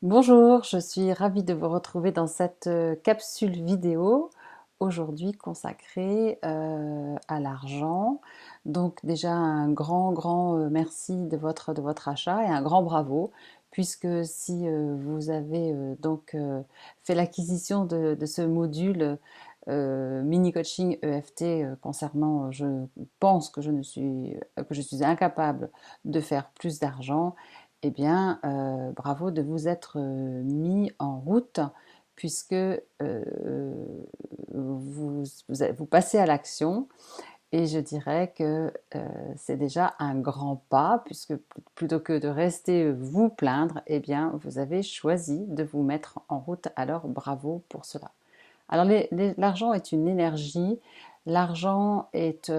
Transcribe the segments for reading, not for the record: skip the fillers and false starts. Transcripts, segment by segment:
Bonjour, je suis ravie de vous retrouver dans cette capsule vidéo aujourd'hui consacrée à l'argent. Donc déjà un grand merci de votre achat et un grand bravo puisque si vous avez fait l'acquisition de ce module mini coaching EFT concernant je pense que je suis incapable de faire plus d'argent. Eh bien, bravo de vous être mis en route puisque vous passez à l'action et je dirais que c'est déjà un grand pas puisque plutôt que de rester vous plaindre, eh bien, vous avez choisi de vous mettre en route. Alors, bravo pour cela. Alors, l'argent est une énergie. L'argent est,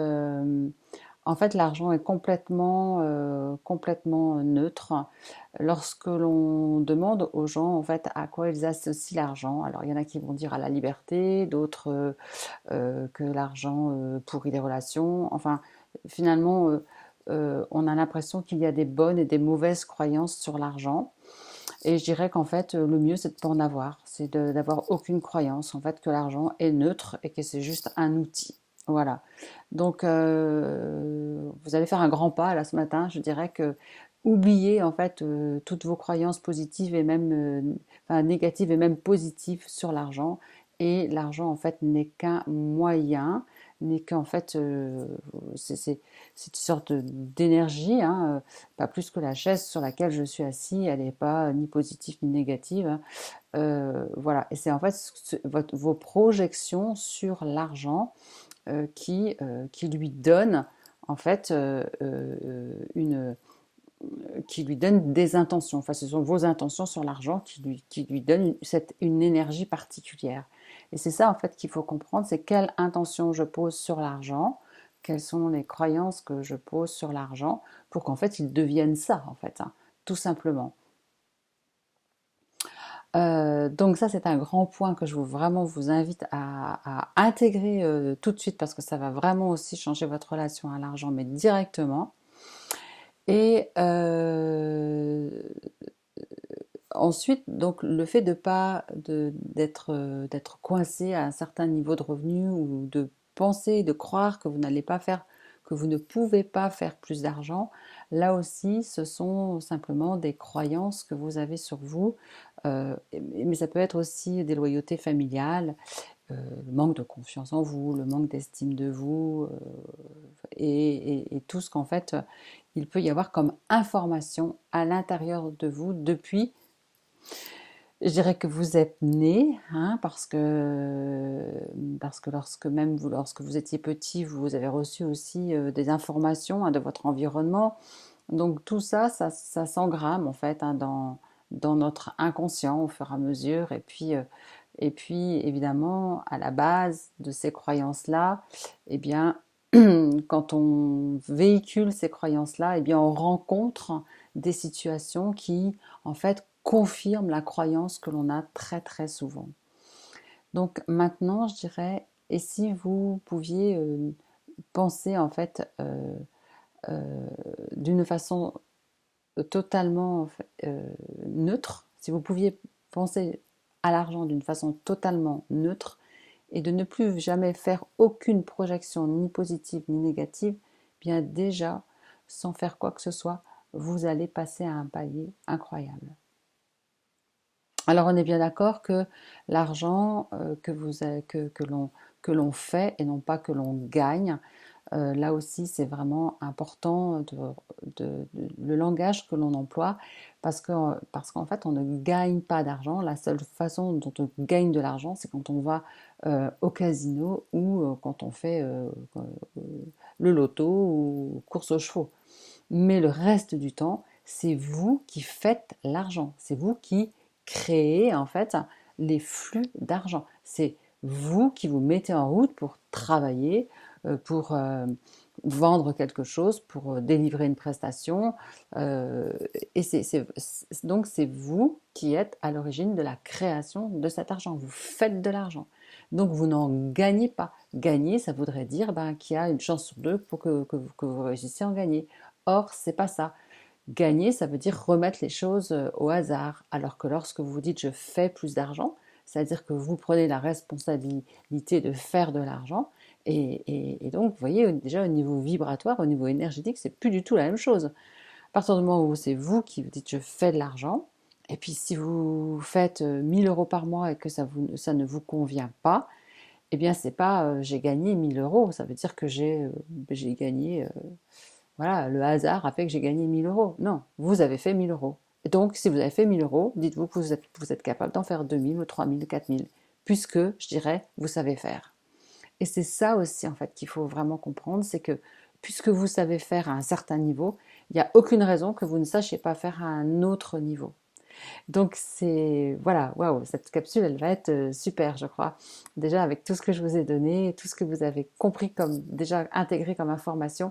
en fait, l'argent est complètement neutre. Lorsque l'on demande aux gens, en fait, à quoi ils associent l'argent, alors il y en a qui vont dire à la liberté, d'autres que l'argent pourrit les relations. Enfin, finalement, on a l'impression qu'il y a des bonnes et des mauvaises croyances sur l'argent. Et je dirais qu'en fait, le mieux, c'est de ne pas en avoir. C'est d'avoir aucune croyance, en fait, que l'argent est neutre et que c'est juste un outil. Voilà. Donc, vous allez faire un grand pas là ce matin. Je dirais que oubliez en fait toutes vos croyances positives et même enfin, négatives et même positives sur l'argent. Et l'argent en fait n'est qu'un moyen, n'est qu'en fait c'est une sorte d'énergie, hein, pas plus que la chaise sur laquelle je suis assis, elle n'est pas ni positive ni négative, hein. Voilà, et c'est en fait vos projections sur l'argent qui lui donnent en fait qui lui donne des intentions. Enfin, ce sont vos intentions sur l'argent qui lui donnent une énergie particulière. Et c'est ça, en fait, qu'il faut comprendre, c'est quelle intention je pose sur l'argent, quelles sont les croyances que je pose sur l'argent, pour qu'en fait, il devienne ça, en fait, hein, tout simplement. Donc ça, c'est un grand point que vraiment vous invite à intégrer tout de suite, parce que ça va vraiment aussi changer votre relation à l'argent, mais directement. Et ensuite, donc le fait de pas d'être coincé à un certain niveau de revenu ou de penser, de croire que vous n'allez pas faire, que vous ne pouvez pas faire plus d'argent, là aussi, ce sont simplement des croyances que vous avez sur vous. Mais ça peut être aussi des loyautés familiales, le manque de confiance en vous, le manque d'estime de vous, et tout ce qu'en fait il peut y avoir comme information à l'intérieur de vous depuis, je dirais que vous êtes né, hein, parce que lorsque vous étiez petit, vous avez reçu aussi des informations, hein, de votre environnement. Donc tout ça, ça s'engramme en fait, hein, dans notre inconscient au fur et à mesure. Et puis évidemment, à la base de ces croyances-là, eh bien, quand on véhicule ces croyances-là, eh bien, on rencontre des situations qui, en fait, confirment la croyance que l'on a très très souvent. Donc maintenant, je dirais, et si vous pouviez penser en fait euh, d'une façon totalement neutre, si vous pouviez penser à l'argent d'une façon totalement neutre et de ne plus jamais faire aucune projection ni positive ni négative, bien déjà, sans faire quoi que ce soit, vous allez passer à un palier incroyable. Alors on est bien d'accord que l'argent que l'on fait et non pas que l'on gagne, là aussi, c'est vraiment important le langage que l'on emploie parce qu'en fait, on ne gagne pas d'argent. La seule façon dont on gagne de l'argent, c'est quand on va au casino ou quand on fait le loto ou course aux chevaux. Mais le reste du temps, c'est vous qui faites l'argent. C'est vous qui créez en fait les flux d'argent. C'est vous qui vous mettez en route pour travailler, pour vendre quelque chose, pour délivrer une prestation. euh, et donc c'est vous qui êtes à l'origine de la création de cet argent. Vous faites de l'argent. Donc vous n'en gagnez pas. Gagner, ça voudrait dire qu'il y a une chance sur deux pour que vous réussissiez à en gagner. Or, c'est pas ça. Gagner, ça veut dire remettre les choses au hasard. Alors que lorsque vous vous dites je fais plus d'argent, c'est-à-dire que vous prenez la responsabilité de faire de l'argent. Et donc, vous voyez, déjà au niveau vibratoire, au niveau énergétique, c'est plus du tout la même chose. À partir du moment où c'est vous qui vous dites je fais de l'argent, et puis si vous faites 1000 euros par mois et que ça ne vous convient pas, eh bien c'est pas j'ai gagné 1000 euros, ça veut dire que j'ai gagné, voilà, le hasard a fait que j'ai gagné 1000 euros. Non, vous avez fait 1000 euros. Et donc si vous avez fait 1000 euros, dites-vous que vous êtes capable d'en faire 2000 ou 3000, 4000, puisque je dirais vous savez faire. Et c'est ça aussi en fait qu'il faut vraiment comprendre, c'est que puisque vous savez faire à un certain niveau, il n'y a aucune raison que vous ne sachiez pas faire à un autre niveau. Donc c'est voilà, waouh, cette capsule elle va être super, je crois. Déjà avec tout ce que je vous ai donné, tout ce que vous avez compris comme déjà intégré comme information,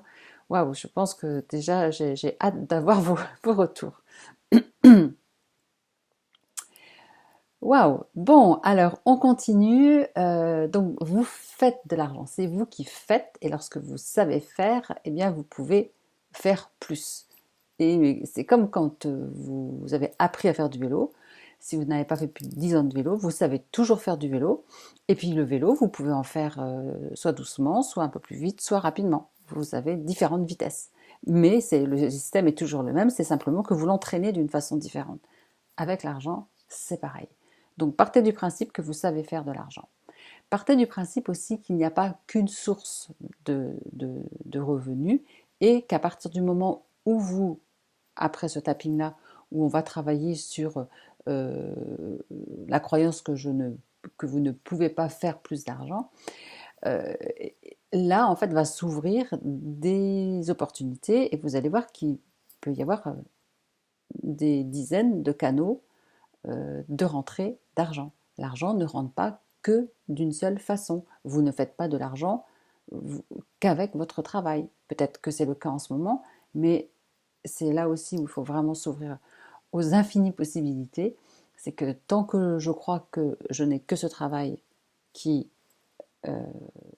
waouh, je pense que déjà j'ai hâte d'avoir vos retours. Waouh! Bon, alors on continue. Donc vous faites de l'argent, c'est vous qui faites, et lorsque vous savez faire, eh bien vous pouvez faire plus. Et c'est comme quand vous avez appris à faire du vélo. Si vous n'avez pas fait plus de 10 ans de vélo, vous savez toujours faire du vélo. Et puis le vélo, vous pouvez en faire soit doucement, soit un peu plus vite, soit rapidement. Vous avez différentes vitesses. Mais le système est toujours le même, c'est simplement que vous l'entraînez d'une façon différente. Avec l'argent, c'est pareil. Donc partez du principe que vous savez faire de l'argent. Partez du principe aussi qu'il n'y a pas qu'une source de revenus et qu'à partir du moment où vous, après ce tapping-là, où on va travailler sur euh, la croyance que vous ne pouvez pas faire plus d'argent, euh, là, en fait, va s'ouvrir des opportunités et vous allez voir qu'il peut y avoir des dizaines de canaux de rentrée d'argent. L'argent ne rentre pas que d'une seule façon. Vous ne faites pas de l'argent qu'avec votre travail. Peut-être que c'est le cas en ce moment, mais c'est là aussi où il faut vraiment s'ouvrir aux infinies possibilités. C'est que tant que je crois que je n'ai que ce travail qui, euh,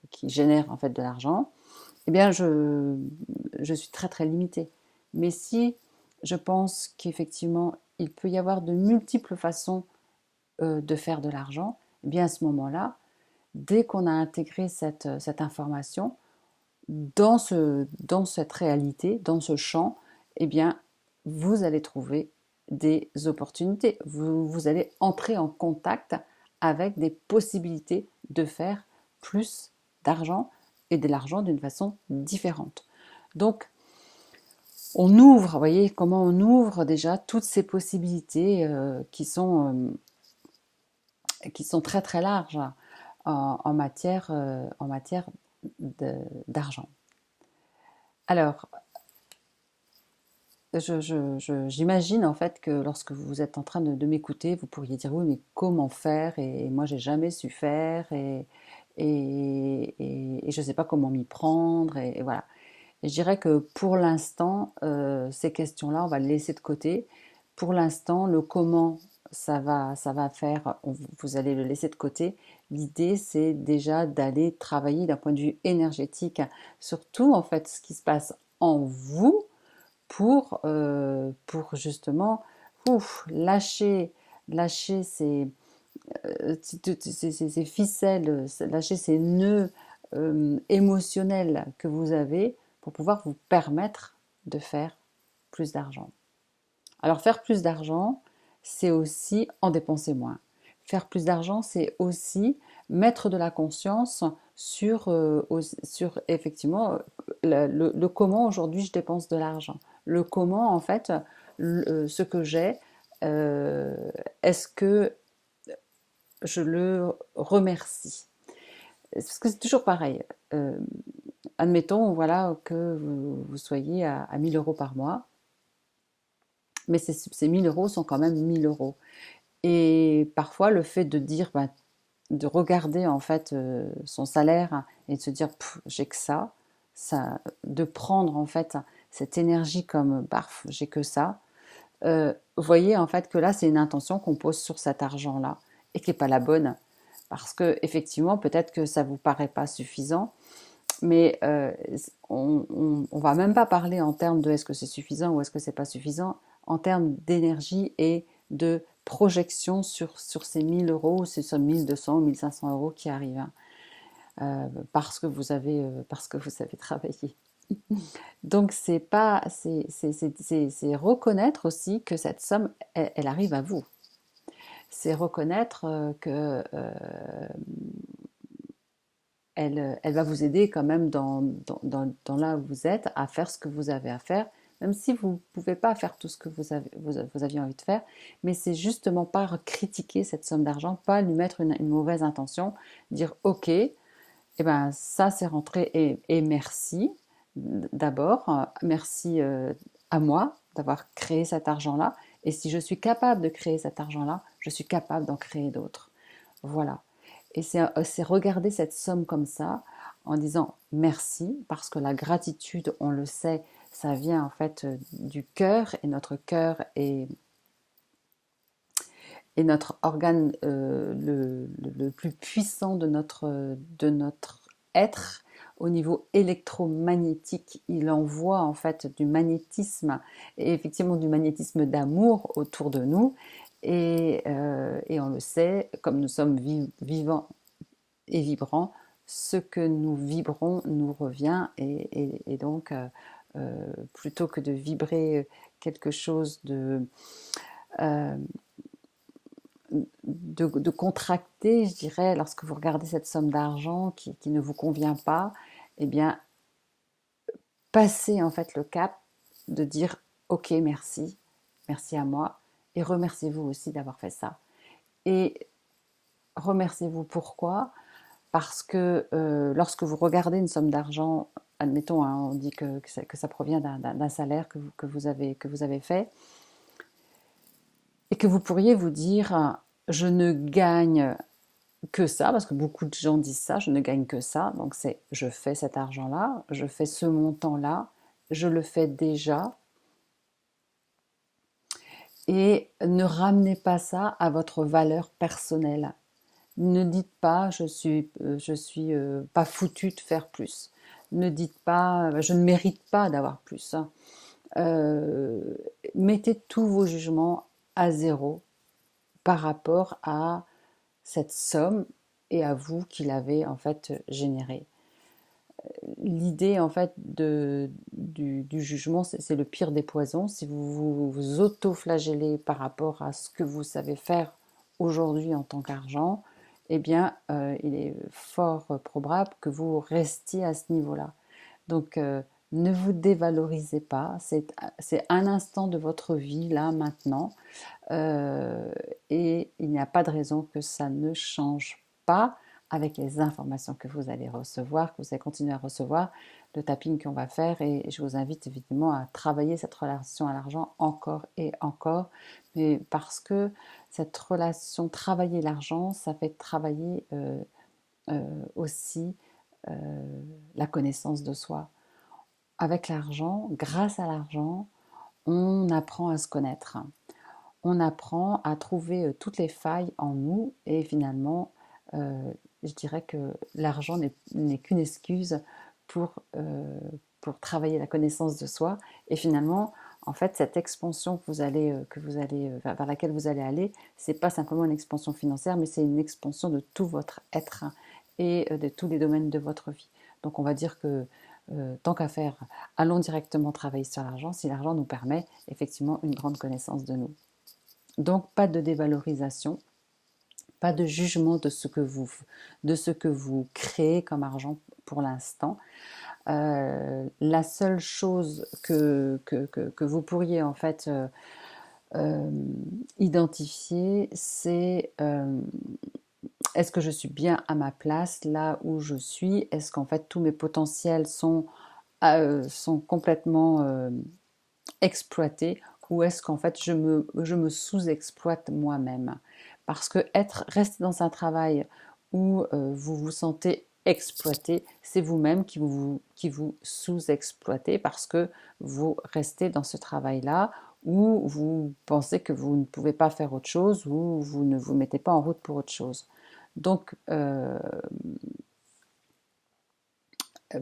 qui génère en fait de l'argent, eh bien je suis très très limitée. Mais si je pense qu'effectivement il peut y avoir de multiples façons de faire de l'argent, eh bien à ce moment-là, dès qu'on a intégré cette information dans cette réalité, dans ce champ, eh bien vous allez trouver des opportunités. Vous allez entrer en contact avec des possibilités de faire plus d'argent et de l'argent d'une façon différente. Donc, on ouvre, vous voyez comment on ouvre déjà toutes ces possibilités qui sont très très larges en matière d'argent. Alors, j'imagine en fait que lorsque vous êtes en train de m'écouter, vous pourriez dire oui, mais comment faire? Et moi, j'ai jamais su faire et je ne sais pas comment m'y prendre. Et voilà. Et je dirais que pour l'instant, ces questions-là, on va les laisser de côté. Pour l'instant, le comment ça va faire, vous allez le laisser de côté. L'idée, c'est déjà d'aller travailler d'un point de vue énergétique, surtout en fait ce qui se passe en vous pour justement lâcher ces ficelles, lâcher ces nœuds émotionnels que vous avez pour pouvoir vous permettre de faire plus d'argent. Alors faire plus d'argent, c'est aussi en dépenser moins. Faire plus d'argent, c'est aussi mettre de la conscience sur effectivement le comment aujourd'hui je dépense de l'argent. Le comment en fait, ce que j'ai, euh, est-ce que je le remercie? Parce que c'est toujours pareil. Admettons voilà, que vous soyez à 1000 euros par mois, mais ces 1000 euros sont quand même 1000 euros. Et parfois, le fait de dire, ben, de regarder en fait son salaire et de se dire, j'ai que ça, de prendre en fait cette énergie comme, barf, j'ai que ça. Vous voyez en fait que là, c'est une intention qu'on pose sur cet argent-là et qui n'est pas la bonne. Parce que effectivement, peut-être que ça vous paraît pas suffisant, Mais on va même pas parler en termes de est-ce que c'est suffisant ou est-ce que c'est pas suffisant, en termes d'énergie et de projection sur ces 1000 € ou ces 1200 ou 1500 € qui arrivent, hein, parce que vous avez travaillé. Donc c'est pas, c'est reconnaître aussi que cette somme, elle arrive à vous. C'est reconnaître que elle va vous aider quand même dans là où vous êtes à faire ce que vous avez à faire, même si vous ne pouvez pas faire tout ce que vous aviez envie de faire, mais c'est justement pas critiquer cette somme d'argent, pas lui mettre une mauvaise intention, dire ok, eh ben, ça c'est rentré et merci d'abord, merci à moi d'avoir créé cet argent-là, et si je suis capable de créer cet argent-là, je suis capable d'en créer d'autres. Voilà. Et c'est regarder cette somme comme ça en disant merci, parce que la gratitude, on le sait, ça vient en fait du cœur, et notre cœur est notre organe le plus puissant de notre être. Au niveau électromagnétique, il envoie en fait du magnétisme, et effectivement du magnétisme d'amour autour de nous. Et on le sait, comme nous sommes vivants et vibrants, ce que nous vibrons nous revient. Et donc, plutôt que de vibrer quelque chose euh, de contracté, je dirais, lorsque vous regardez cette somme d'argent qui ne vous convient pas, eh bien, passez en fait le cap de dire ok, merci, merci à moi, et remerciez-vous aussi d'avoir fait ça. Et remerciez-vous pourquoi? Parce que lorsque vous regardez une somme d'argent, admettons, hein, on dit que ça provient d'un salaire que vous avez fait, et que vous pourriez vous dire, je ne gagne que ça, parce que beaucoup de gens disent ça, je ne gagne que ça, donc c'est je fais cet argent-là, je fais ce montant-là, je le fais déjà, et ne ramenez pas ça à votre valeur personnelle. Ne dites pas je suis pas foutu de faire plus. Ne dites pas je ne mérite pas d'avoir plus. Euh, Mettez tous vos jugements à zéro par rapport à cette somme et à vous qui l'avez en fait générée. L'idée en fait du jugement, c'est le pire des poisons. Si vous auto-flagellez par rapport à ce que vous savez faire aujourd'hui en tant qu'argent, eh bien, il est fort probable que vous restiez à ce niveau-là. Donc, ne vous dévalorisez pas. C'est un instant de votre vie, là, maintenant. Euh, et il n'y a pas de raison que ça ne change pas avec les informations que vous allez recevoir, que vous allez continuer à recevoir, le tapping qu'on va faire. Et je vous invite évidemment à travailler cette relation à l'argent encore et encore, mais parce que cette relation, travailler l'argent, ça fait travailler aussi euh, la connaissance de soi. Avec l'argent, grâce à l'argent, on apprend à se connaître. On apprend à trouver toutes les failles en nous, et finalement, je dirais que l'argent n'est qu'une excuse pour, euh, pour travailler la connaissance de soi. Et finalement, en fait, cette expansion vers laquelle vous allez aller, c'est pas simplement une expansion financière, mais c'est une expansion de tout votre être, hein, et de tous les domaines de votre vie. Donc on va dire que tant qu'à faire, allons directement travailler sur l'argent si l'argent nous permet effectivement une grande connaissance de nous. Donc pas de dévalorisation, pas de jugement de ce que vous créez comme argent pour l'instant. La seule chose que vous pourriez en fait euh, identifier, c'est est-ce que je suis bien à ma place là où je suis? Est-ce qu'en fait tous mes potentiels sont complètement exploiter, ou est-ce qu'en fait je me sous-exploite moi-même? Parce que rester dans un travail où vous vous sentez exploité, c'est vous-même qui vous sous-exploitez, parce que vous restez dans ce travail-là où vous pensez que vous ne pouvez pas faire autre chose, ou vous ne vous mettez pas en route pour autre chose. Donc,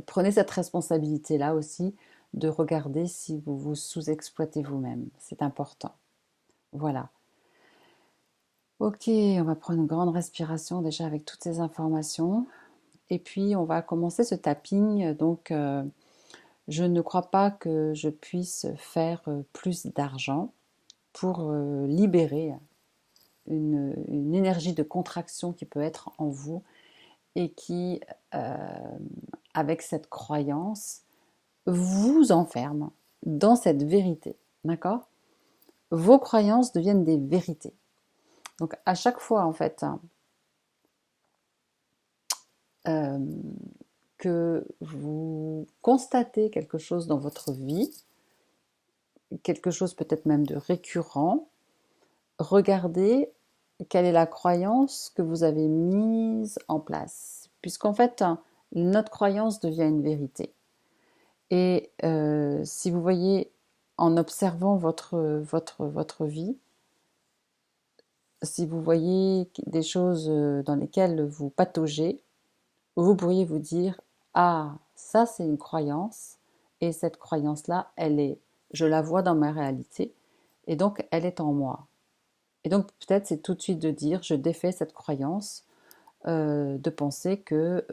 prenez cette responsabilité-là aussi de regarder si vous vous sous-exploitez vous-même. C'est important. Voilà. Ok, on va prendre une grande respiration déjà avec toutes ces informations. Et puis, on va commencer ce tapping. Donc, je ne crois pas que je puisse faire plus d'argent pour libérer une énergie de contraction qui peut être en vous et qui, avec cette croyance, vous enferme dans cette vérité. D'accord? Vos croyances deviennent des vérités. Donc, à chaque fois, en fait, euh, que vous constatez quelque chose dans votre vie, quelque chose peut-être même de récurrent, regardez quelle est la croyance que vous avez mise en place. Puisqu'en fait, notre croyance devient une vérité. Et si vous voyez, en observant votre vie, si vous voyez des choses dans lesquelles vous pataugez, vous pourriez vous dire, ah, ça c'est une croyance, et cette croyance-là, je la vois dans ma réalité, et donc elle est en moi. Et donc peut-être c'est tout de suite de dire, je défais cette croyance, de penser que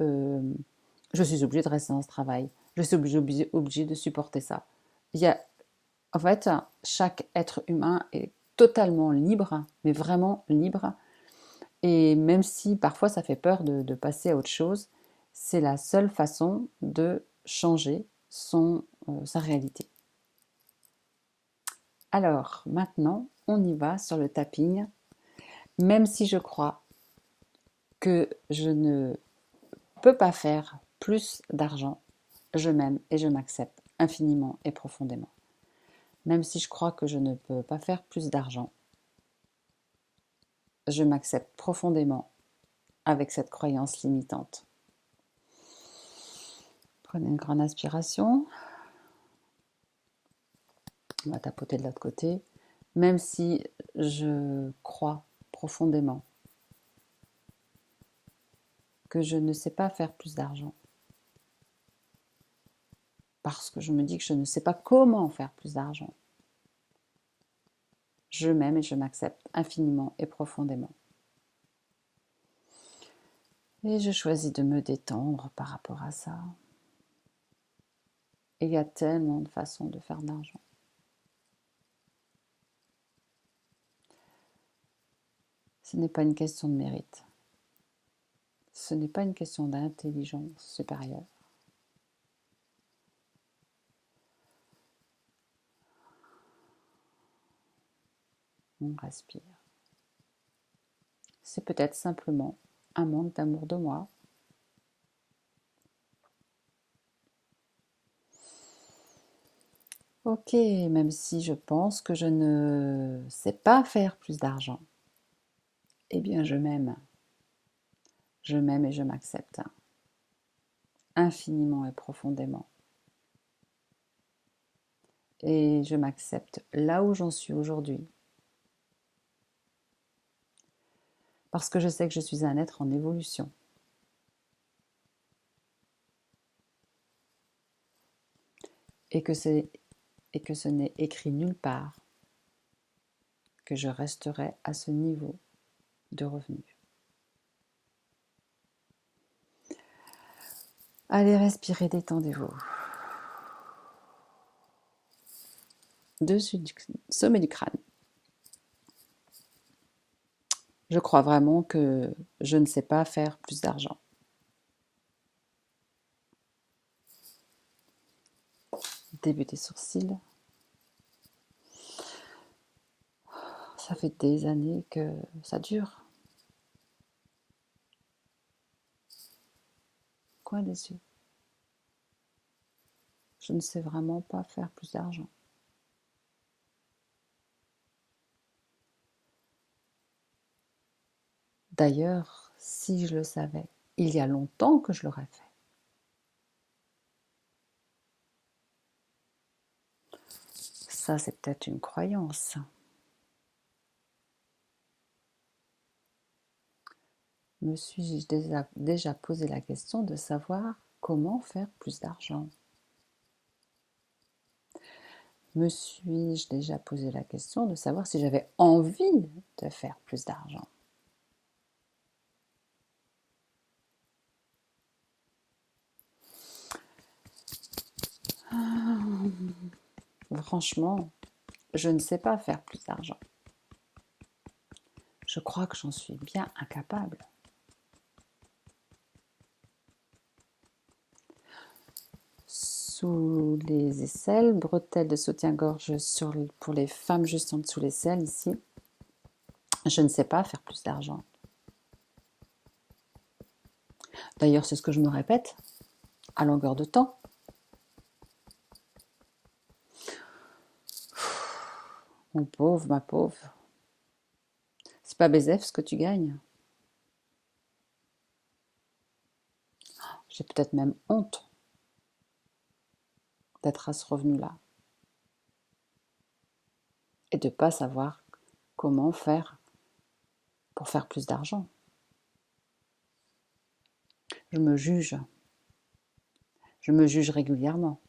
je suis obligée de rester dans ce travail, je suis obligée de supporter ça. Il y a, en fait, chaque être humain est totalement libre, mais vraiment libre, et même si parfois ça fait peur de passer à autre chose, c'est la seule façon de changer sa réalité. Alors maintenant, on y va sur le tapping. Même si je crois que je ne peux pas faire plus d'argent, je m'aime et je m'accepte infiniment et profondément. Même si je crois que je ne peux pas faire plus d'argent, je m'accepte profondément avec cette croyance limitante. Prenez une grande inspiration. On va tapoter de l'autre côté. Même si je crois profondément que je ne sais pas faire plus d'argent, parce que je me dis que je ne sais pas comment faire plus d'argent, je m'aime et je m'accepte infiniment et profondément. Et je choisis de me détendre par rapport à ça. Et il y a tellement de façons de faire de l'argent. Ce n'est pas une question de mérite. Ce n'est pas une question d'intelligence supérieure. On respire. C'est peut-être simplement un manque d'amour de moi. Ok, même si je pense que je ne sais pas faire plus d'argent, eh bien je m'aime. Je m'aime et je m'accepte infiniment et profondément. Et je m'accepte là où j'en suis aujourd'hui. Parce que je sais que je suis un être en évolution. Et que ce n'est écrit nulle part que je resterai à ce niveau de revenu. Allez, respirez, détendez-vous. Dessus du sommet du crâne. Je crois vraiment que je ne sais pas faire plus d'argent. Début des sourcils. Ça fait des années que ça dure. Coin des yeux. Je ne sais vraiment pas faire plus d'argent. D'ailleurs, si je le savais, il y a longtemps que je l'aurais fait. Ça, c'est peut-être une croyance. Me suis-je déjà posé la question de savoir comment faire plus d'argent? Me suis-je déjà posé la question de savoir si j'avais envie de faire plus d'argent? Franchement, je ne sais pas faire plus d'argent. Je crois que j'en suis bien incapable. Sous les aisselles, bretelles de soutien-gorge pour les femmes juste en dessous les aisselles ici. Je ne sais pas faire plus d'argent. D'ailleurs, c'est ce que je me répète à longueur de temps. Mon pauvre, ma pauvre. C'est pas baiser ce que tu gagnes. J'ai peut-être même honte d'être à ce revenu-là et de ne pas savoir comment faire pour faire plus d'argent. Je me juge régulièrement.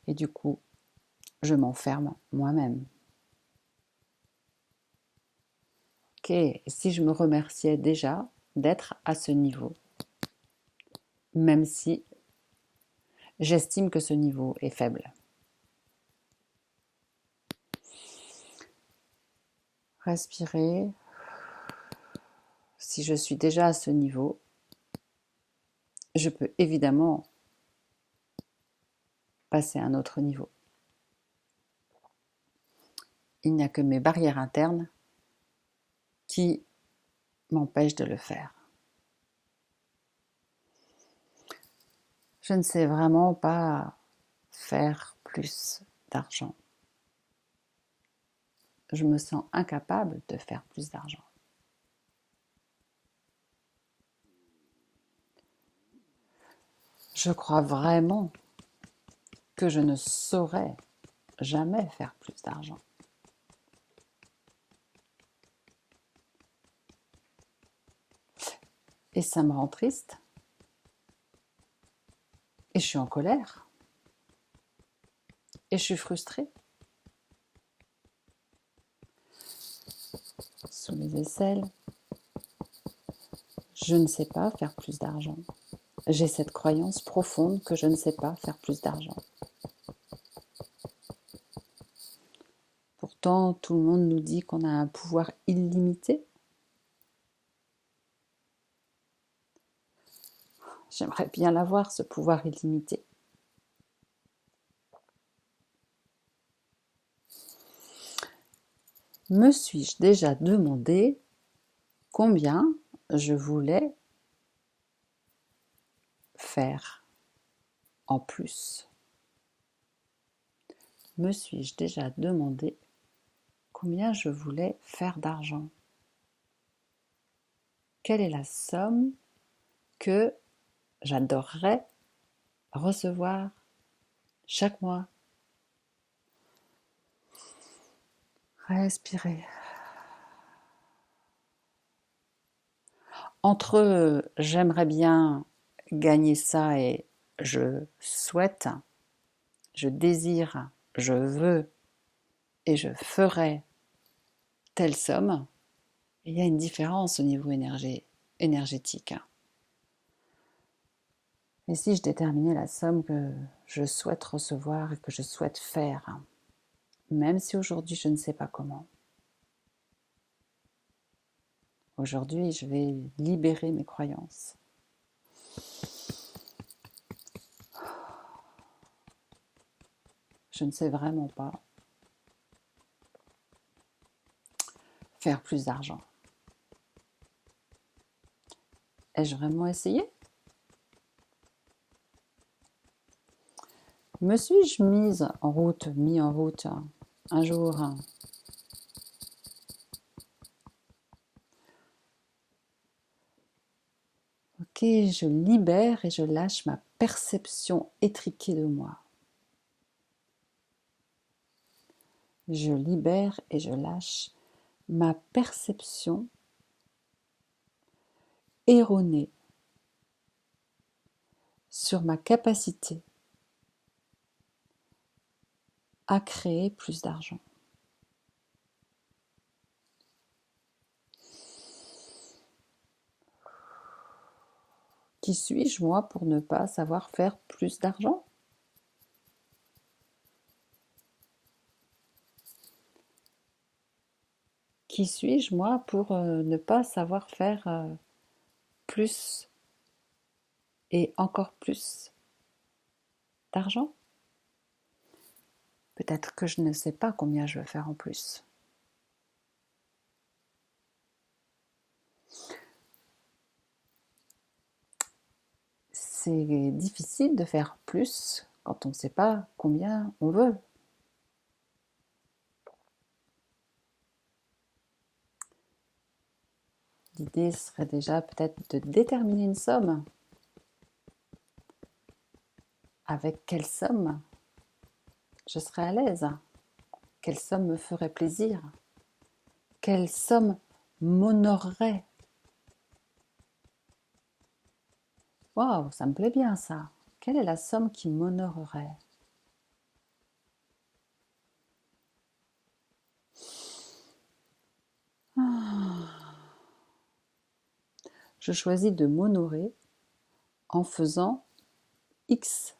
Et du coup, je m'enferme moi-même. Ok, et si je me remerciais déjà d'être à ce niveau, même si j'estime que ce niveau est faible. Respirer. Si je suis déjà à ce niveau, je peux évidemment passer à un autre niveau. Il n'y a que mes barrières internes qui m'empêchent de le faire. Je ne sais vraiment pas faire plus d'argent. Je me sens incapable de faire plus d'argent. Je crois vraiment que je ne saurais jamais faire plus d'argent. Et ça me rend triste. Et je suis en colère. Et je suis frustrée. Sous les aisselles, je ne sais pas faire plus d'argent. J'ai cette croyance profonde que je ne sais pas faire plus d'argent. Pourtant, tout le monde nous dit qu'on a un pouvoir illimité. J'aimerais bien l'avoir, ce pouvoir illimité. Me suis-je déjà demandé combien je voulais faire en plus? Me suis-je déjà demandé combien je voulais faire d'argent? Quelle est la somme que j'adorerais recevoir chaque mois? Respirer. Entre j'aimerais bien gagner ça et je souhaite, je désire, je veux et je ferai telle somme, il y a une différence au niveau énergétique. Et si je déterminais la somme que je souhaite recevoir et que je souhaite faire, même si aujourd'hui je ne sais pas comment. Aujourd'hui, je vais libérer mes croyances. Je ne sais vraiment pas faire plus d'argent. Ai-je vraiment essayé? Me suis-je mis en route un jour? Ok, je libère et je lâche ma perception étriquée de moi. Je libère et je lâche ma perception erronée sur ma capacité à créer plus d'argent. Qui suis-je, moi, pour ne pas savoir faire plus d'argent? Qui suis-je, moi, pour ne pas savoir faire plus et encore plus d'argent? Peut-être que je ne sais pas combien je veux faire en plus. C'est difficile de faire plus quand on ne sait pas combien on veut. L'idée serait déjà peut-être de déterminer une somme. Avec quelle somme je serais à l'aise? Quelle somme me ferait plaisir? Quelle somme m'honorerait? Waouh, ça me plaît bien ça. Quelle est la somme qui m'honorerait? Je choisis de m'honorer en faisant X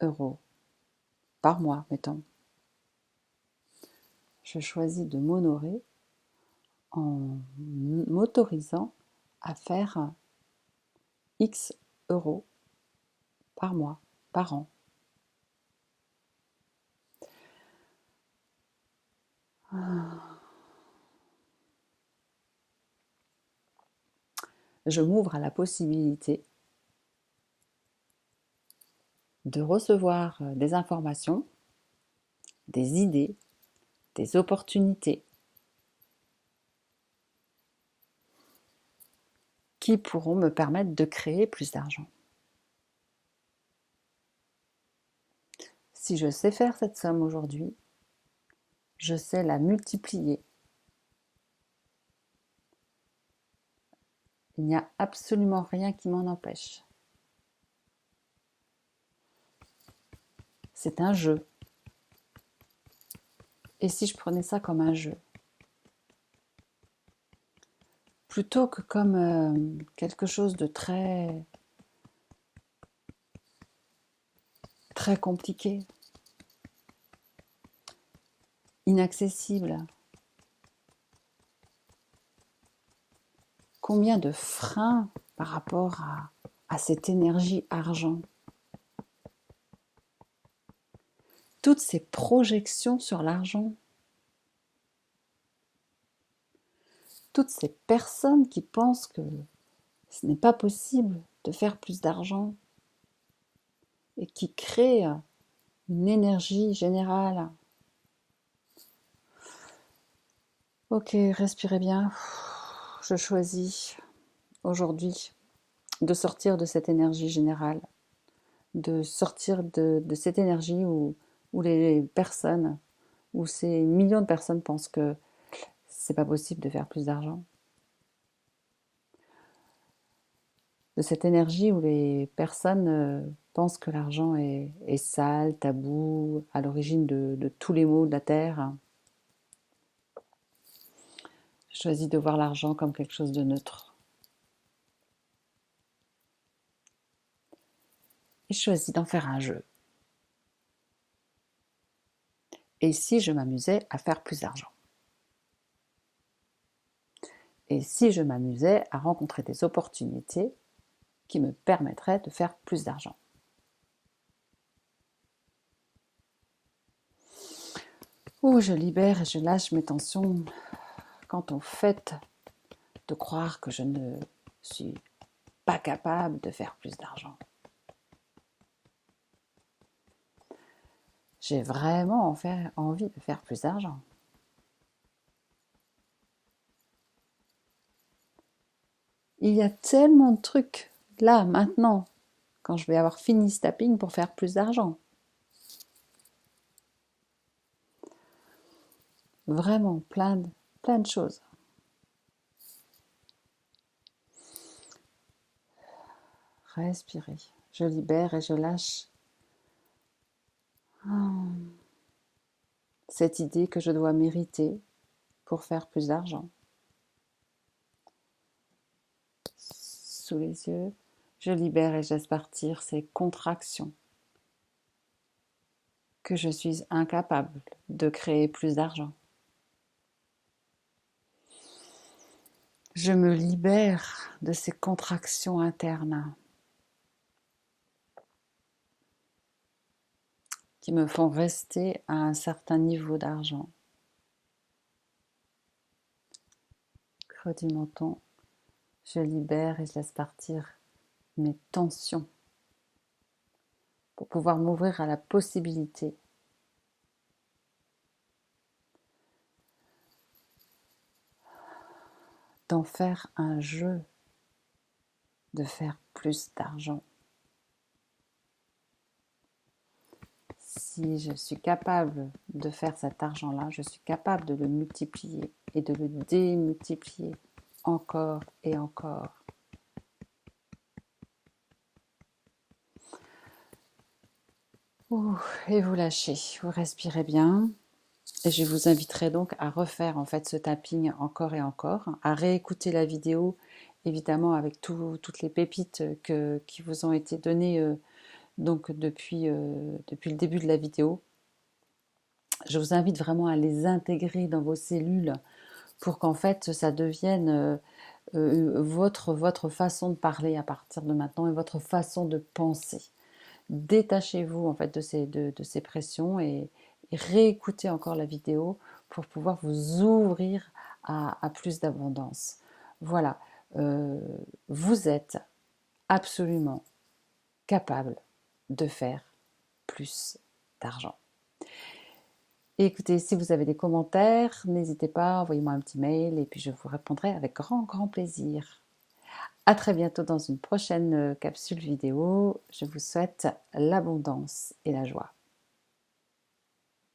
euros par mois, mettons. Je choisis de m'honorer en m'autorisant à faire X euros par mois, par an. Je m'ouvre à la possibilité de recevoir des informations, des idées, des opportunités qui pourront me permettre de créer plus d'argent. Si je sais faire cette somme aujourd'hui, je sais la multiplier. Il n'y a absolument rien qui m'en empêche. C'est un jeu. Et si je prenais ça comme un jeu, plutôt que comme quelque chose de très très compliqué, inaccessible. Combien de freins par rapport à cette énergie argent? Toutes ces projections sur l'argent, toutes ces personnes qui pensent que ce n'est pas possible de faire plus d'argent et qui créent une énergie générale. Ok, respirez bien. Je choisis aujourd'hui de sortir de cette énergie générale, de sortir de cette énergie où les personnes, où ces millions de personnes pensent que c'est pas possible de faire plus d'argent. De cette énergie où les personnes pensent que l'argent est sale, tabou, à l'origine de tous les maux de la terre. Je choisis de voir l'argent comme quelque chose de neutre. Et je choisis d'en faire un jeu. Et si je m'amusais à faire plus d'argent? Et si je m'amusais à rencontrer des opportunités qui me permettraient de faire plus d'argent? Où je libère et je lâche mes tensions quant au fait de croire que je ne suis pas capable de faire plus d'argent. J'ai vraiment envie de faire plus d'argent. Il y a tellement de trucs là, maintenant, quand je vais avoir fini ce tapping pour faire plus d'argent. Vraiment plein de choses. Respirez. Je libère et je lâche cette idée que je dois mériter pour faire plus d'argent. Sous les yeux, je libère et je laisse partir ces contractions que je suis incapable de créer plus d'argent. Je me libère de ces contractions internes qui me font rester à un certain niveau d'argent. Creux du menton, je libère et je laisse partir mes tensions pour pouvoir m'ouvrir à la possibilité d'en faire un jeu, de faire plus d'argent. Si je suis capable de faire cet argent-là, je suis capable de le multiplier et de le démultiplier encore et encore. Et vous lâchez, vous respirez bien. Et je vous inviterai donc à refaire en fait ce tapping encore et encore, à réécouter la vidéo, évidemment avec toutes les pépites qui vous ont été données donc depuis le début de la vidéo. Je vous invite vraiment à les intégrer dans vos cellules pour qu'en fait ça devienne votre façon de parler à partir de maintenant et votre façon de penser. Détachez-vous en fait de ces pressions et réécoutez encore la vidéo pour pouvoir vous ouvrir à plus d'abondance. Voilà, vous êtes absolument capable de faire plus d'argent. Et écoutez, si vous avez des commentaires, n'hésitez pas, envoyez-moi un petit mail et puis je vous répondrai avec grand plaisir. À très bientôt dans une prochaine capsule vidéo. Je vous souhaite l'abondance et la joie.